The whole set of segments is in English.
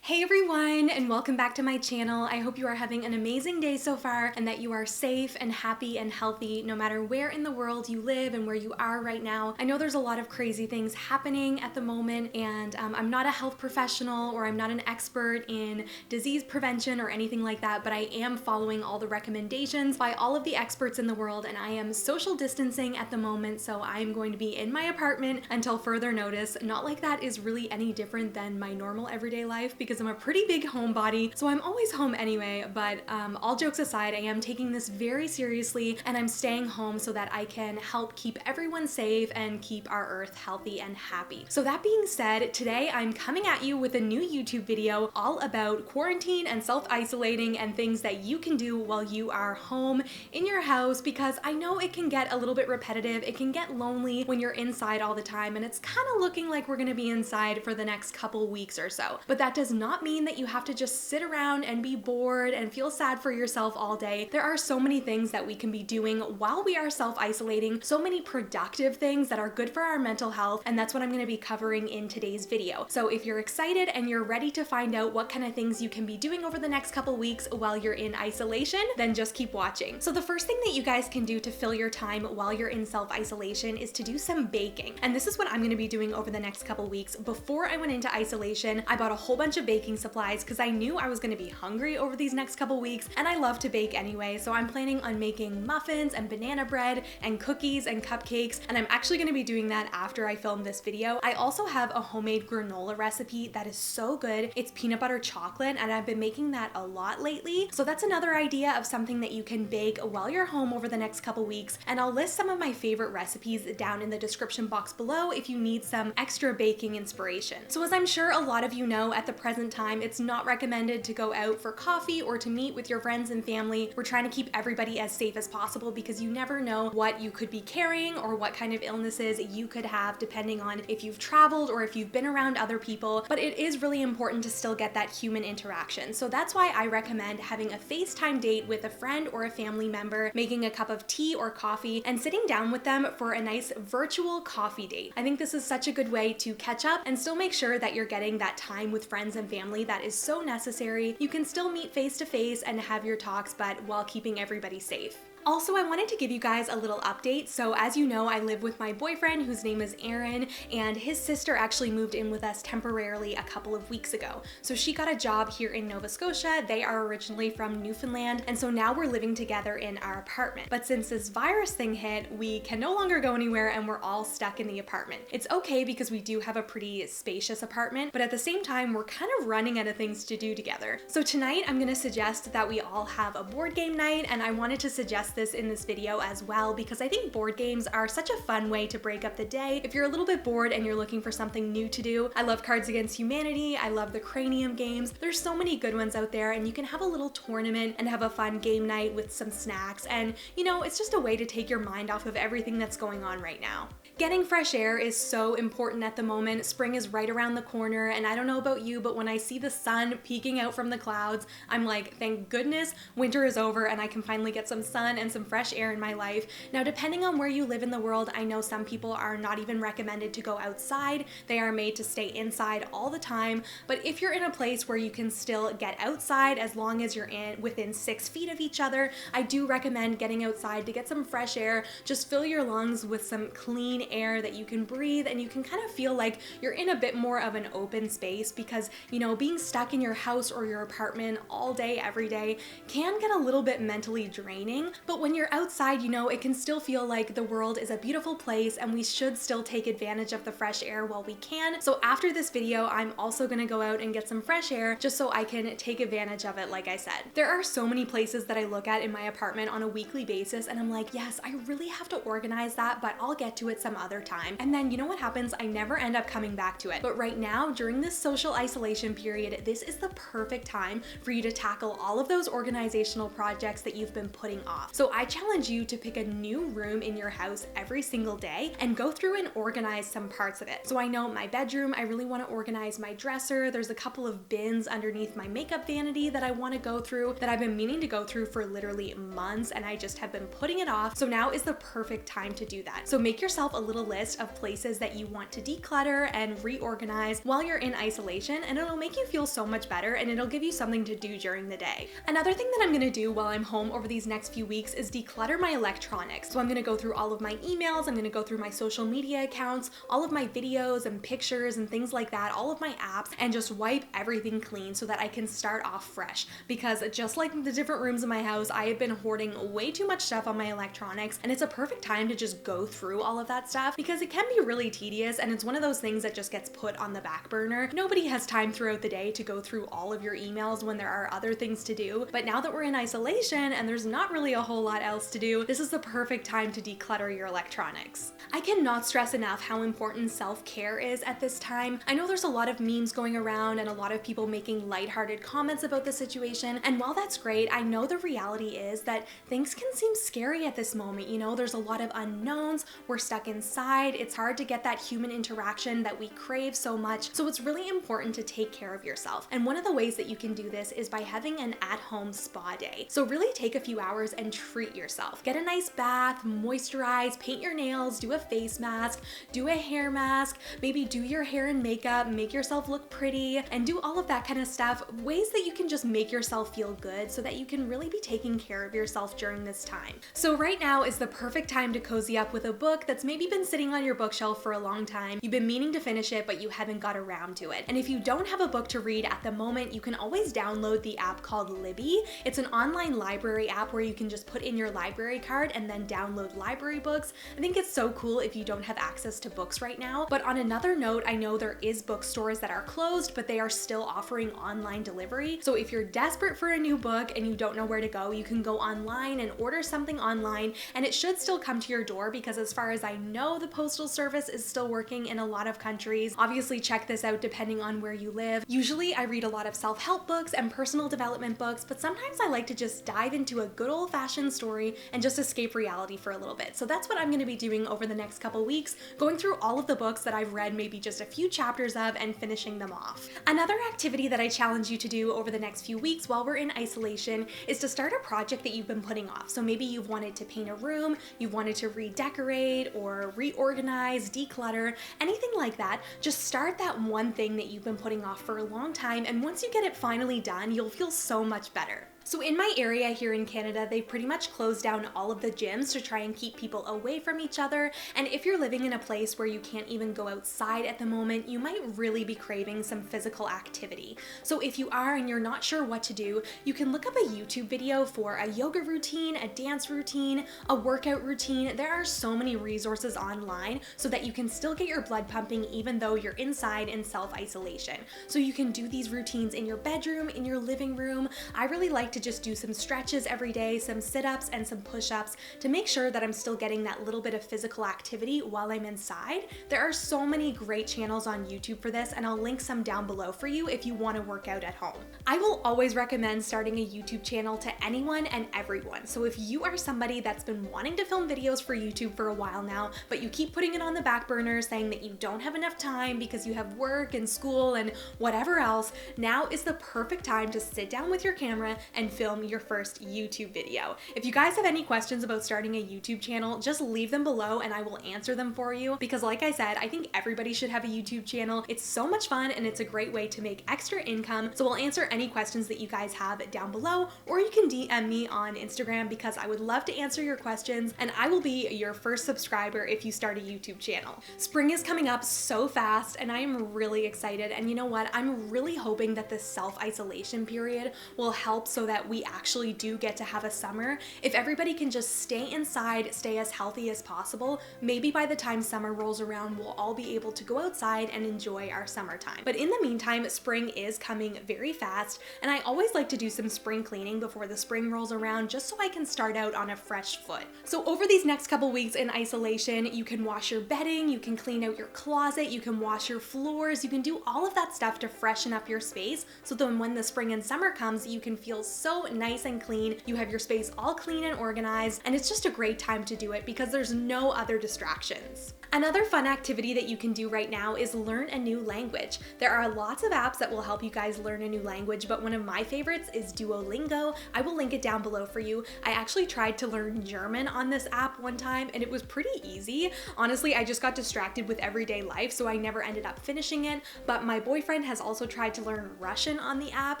Hey everyone, and welcome back to my channel. I hope you are having an amazing day so far and that you are safe and happy and healthy no matter where in the world you live and where you are right now. I know there's a lot of crazy things happening at the moment, and I'm not a health professional or I'm not an expert in disease prevention or anything like that, but I am following all the recommendations by all of the experts in the world, and I am social distancing at the moment, so I'm going to be in my apartment until further notice. Not like that is really any different than my normal everyday life because I'm a pretty big homebody, so I'm always home anyway, but all jokes aside, I am taking this very seriously and I'm staying home so that I can help keep everyone safe and keep our earth healthy and happy. So that being said, today I'm coming at you with a new YouTube video all about quarantine and self-isolating and things that you can do while you are home in your house, because I know it can get a little bit repetitive, it can get lonely when you're inside all the time, and it's kind of looking like we're gonna be inside for the next couple weeks or so. But that does not mean that you have to just sit around and be bored and feel sad for yourself all day. There are so many things that we can be doing while we are self-isolating, so many productive things that are good for our mental health, and that's what I'm going to be covering in today's video. So if you're excited and you're ready to find out what kind of things you can be doing over the next couple weeks while you're in isolation, then just keep watching. So the first thing that you guys can do to fill your time while you're in self-isolation is to do some baking. And this is what I'm going to be doing over the next couple weeks. Before I went into isolation, I bought a whole bunch of baking supplies because I knew I was going to be hungry over these next couple weeks, and I love to bake anyway, so I'm planning on making muffins and banana bread and cookies and cupcakes, and I'm actually going to be doing that after I film this video. I also have a homemade granola recipe that is so good. It's peanut butter chocolate, and I've been making that a lot lately, so that's another idea of something that you can bake while you're home over the next couple weeks, and I'll list some of my favorite recipes down in the description box below if you need some extra baking inspiration. So as I'm sure a lot of you know, at the present time, it's not recommended to go out for coffee or to meet with your friends and family. We're trying to keep everybody as safe as possible because you never know what you could be carrying or what kind of illnesses you could have depending on if you've traveled or if you've been around other people, but it is really important to still get that human interaction. So that's why I recommend having a FaceTime date with a friend or a family member, making a cup of tea or coffee, and sitting down with them for a nice virtual coffee date. I think this is such a good way to catch up and still make sure that you're getting that time with friends and family that is so necessary. You can still meet face to face and have your talks, but while keeping everybody safe. Also, I wanted to give you guys a little update. So as you know, I live with my boyfriend whose name is Aaron, and his sister actually moved in with us temporarily a couple of weeks ago. So she got a job here in Nova Scotia. They are originally from Newfoundland, and so now we're living together in our apartment. But since this virus thing hit, we can no longer go anywhere and we're all stuck in the apartment. It's okay because we do have a pretty spacious apartment, but at the same time, we're kind of running out of things to do together. So tonight, I'm gonna suggest that we all have a board game night, and I wanted to suggest this in this video as well because I think board games are such a fun way to break up the day. If you're a little bit bored and you're looking for something new to do, I love Cards Against Humanity, I love the Cranium games. There's so many good ones out there, and you can have a little tournament and have a fun game night with some snacks, and you know, it's just a way to take your mind off of everything that's going on right now. Getting fresh air is so important at the moment. Spring is right around the corner, and I don't know about you, but when I see the sun peeking out from the clouds, I'm like, thank goodness winter is over and I can finally get some sun and some fresh air in my life. Now, depending on where you live in the world, I know some people are not even recommended to go outside. They are made to stay inside all the time, but if you're in a place where you can still get outside as long as you're within 6 feet of each other, I do recommend getting outside to get some fresh air. Just fill your lungs with some clean air that you can breathe, and you can kind of feel like you're in a bit more of an open space because, you know, being stuck in your house or your apartment all day, every day can get a little bit mentally draining. But when you're outside, you know, it can still feel like the world is a beautiful place and we should still take advantage of the fresh air while we can. So after this video, I'm also gonna go out and get some fresh air just so I can take advantage of it, like I said. There are so many places that I look at in my apartment on a weekly basis and I'm like, yes, I really have to organize that, but I'll get to it some other time. And then you know what happens? I never end up coming back to it. But right now, during this social isolation period, this is the perfect time for you to tackle all of those organizational projects that you've been putting off. So I challenge you to pick a new room in your house every single day and go through and organize some parts of it. So I know my bedroom, I really want to organize my dresser. There's a couple of bins underneath my makeup vanity that I want to go through that I've been meaning to go through for literally months, and I just have been putting it off. So now is the perfect time to do that. So make yourself a little list of places that you want to declutter and reorganize while you're in isolation, and it'll make you feel so much better and it'll give you something to do during the day. Another thing that I'm gonna do while I'm home over these next few weeks is declutter my electronics. So I'm gonna go through all of my emails, I'm gonna go through my social media accounts, all of my videos and pictures and things like that, all of my apps, and just wipe everything clean so that I can start off fresh. Because just like the different rooms in my house, I have been hoarding way too much stuff on my electronics, and it's a perfect time to just go through all of that stuff because it can be really tedious, and it's one of those things that just gets put on the back burner. Nobody has time throughout the day to go through all of your emails when there are other things to do, but now that we're in isolation and there's not really a whole lot else to do, this is the perfect time to declutter your electronics. I cannot stress enough how important self-care is at this time. I know there's a lot of memes going around and a lot of people making lighthearted comments about the situation, and while that's great, I know the reality is that things can seem scary at this moment. You know, there's a lot of unknowns, we're stuck inside, it's hard to get that human interaction that we crave so much, so it's really important to take care of yourself. And one of the ways that you can do this is by having an at-home spa day. So really take a few hours and treat yourself. Get a nice bath, moisturize, paint your nails, do a face mask, do a hair mask, maybe do your hair and makeup, make yourself look pretty, and do all of that kind of stuff. Ways that you can just make yourself feel good so that you can really be taking care of yourself during this time. So right now is the perfect time to cozy up with a book that's maybe been sitting on your bookshelf for a long time. You've been meaning to finish it, but you haven't got around to it. And if you don't have a book to read at the moment, you can always download the app called Libby. It's an online library app where you can just put in your library card and then download library books. I think it's so cool if you don't have access to books right now. But on another note, I know there is bookstores that are closed, but they are still offering online delivery. So if you're desperate for a new book and you don't know where to go, you can go online and order something online, and it should still come to your door because as far as I know, the postal service is still working in a lot of countries. Obviously check this out depending on where you live. Usually I read a lot of self-help books and personal development books, but sometimes I like to just dive into a good old-fashioned story and just escape reality for a little bit. So that's what I'm going to be doing over the next couple weeks, going through all of the books that I've read maybe just a few chapters of and finishing them off. Another activity that I challenge you to do over the next few weeks while we're in isolation is to start a project that you've been putting off. So maybe you've wanted to paint a room, you've wanted to redecorate or reorganize, declutter, anything like that. Just start that one thing that you've been putting off for a long time, and once you get it finally done, you'll feel so much better. So in my area here in Canada, they've pretty much closed down all of the gyms to try and keep people away from each other. And if you're living in a place where you can't even go outside at the moment, you might really be craving some physical activity. So if you are and you're not sure what to do, you can look up a YouTube video for a yoga routine, a dance routine, a workout routine. There are so many resources online so that you can still get your blood pumping even though you're inside in self-isolation. So you can do these routines in your bedroom, in your living room. I really like to just do some stretches every day, some sit-ups and some push-ups to make sure that I'm still getting that little bit of physical activity while I'm inside. There are so many great channels on YouTube for this, and I'll link some down below for you if you want to work out at home. I will always recommend starting a YouTube channel to anyone and everyone. So if you are somebody that's been wanting to film videos for YouTube for a while now, but you keep putting it on the back burner saying that you don't have enough time because you have work and school and whatever else, now is the perfect time to sit down with your camera and film your first YouTube video. If you guys have any questions about starting a YouTube channel, just leave them below and I will answer them for you, because like I said, I think everybody should have a YouTube channel. It's so much fun and it's a great way to make extra income. So I'll answer any questions that you guys have down below, or you can DM me on Instagram because I would love to answer your questions, and I will be your first subscriber if you start a YouTube channel. Spring is coming up so fast and I am really excited, and you know what? I'm really hoping that this self-isolation period will help so that we actually do get to have a summer. If everybody can just stay inside, stay as healthy as possible, maybe by the time summer rolls around, we'll all be able to go outside and enjoy our summertime. But in the meantime, spring is coming very fast, and I always like to do some spring cleaning before the spring rolls around just so I can start out on a fresh foot. So over these next couple weeks in isolation, you can wash your bedding, you can clean out your closet, you can wash your floors, you can do all of that stuff to freshen up your space so that when the spring and summer comes, you can feel so nice and clean. You have your space all clean and organized, and it's just a great time to do it because there's no other distractions. Another fun activity that you can do right now is learn a new language. There are lots of apps that will help you guys learn a new language, but one of my favorites is Duolingo. I will link it down below for you. I actually tried to learn German on this app one time and it was pretty easy. Honestly, I just got distracted with everyday life, so I never ended up finishing it, but my boyfriend has also tried to learn Russian on the app,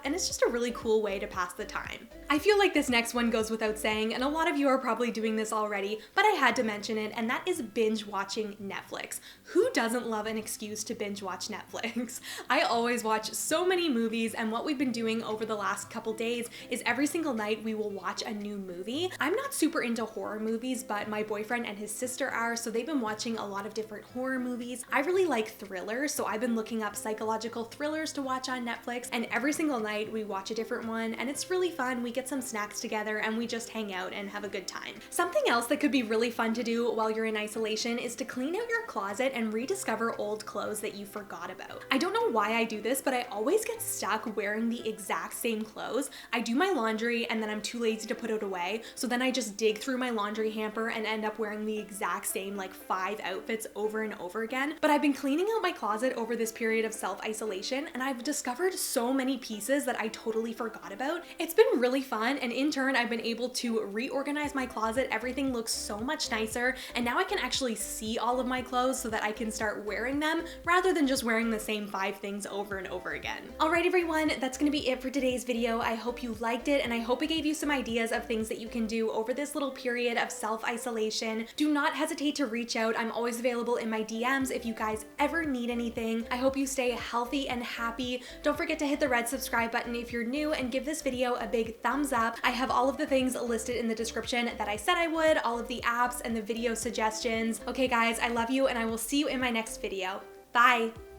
and it's just a really cool way to pass the time. I feel like this next one goes without saying, and a lot of you are probably doing this already, but I had to mention it, and that is binge watching Netflix. Who doesn't love an excuse to binge watch Netflix? I always watch so many movies, and what we've been doing over the last couple days is every single night we will watch a new movie. I'm not super into horror movies, but my boyfriend and his sister are, so they've been watching a lot of different horror movies. I really like thrillers, so I've been looking up psychological thrillers to watch on Netflix, and every single night we watch a different one, and it's really fun. We get some snacks together and we just hang out and have a good time. Something else that could be really fun to do while you're in isolation is to clean out your closet and rediscover old clothes that you forgot about. I don't know why I do this, but I always get stuck wearing the exact same clothes. I do my laundry and then I'm too lazy to put it away, so then I just dig through my laundry hamper and end up wearing the exact same like 5 outfits over and over again. But I've been cleaning out my closet over this period of self-isolation and I've discovered so many pieces that I totally forgot about. It's been really fun, and in turn I've been able to reorganize my closet. Everything looks so much nicer, and now I can actually see all of my clothes so that I can start wearing them rather than just wearing the same 5 things over and over again. Alright everyone, that's gonna be it for today's video. I hope you liked it, and I hope it gave you some ideas of things that you can do over this little period of self-isolation. Do not hesitate to reach out. I'm always available in my DMs if you guys ever need anything. I hope you stay healthy and happy. Don't forget to hit the red subscribe button if you're new, and give this video a big thumbs up. I have all of the things listed in the description that I said I would, all of the apps and the video suggestions. Okay guys, I love you, and I will see you in my next video. Bye!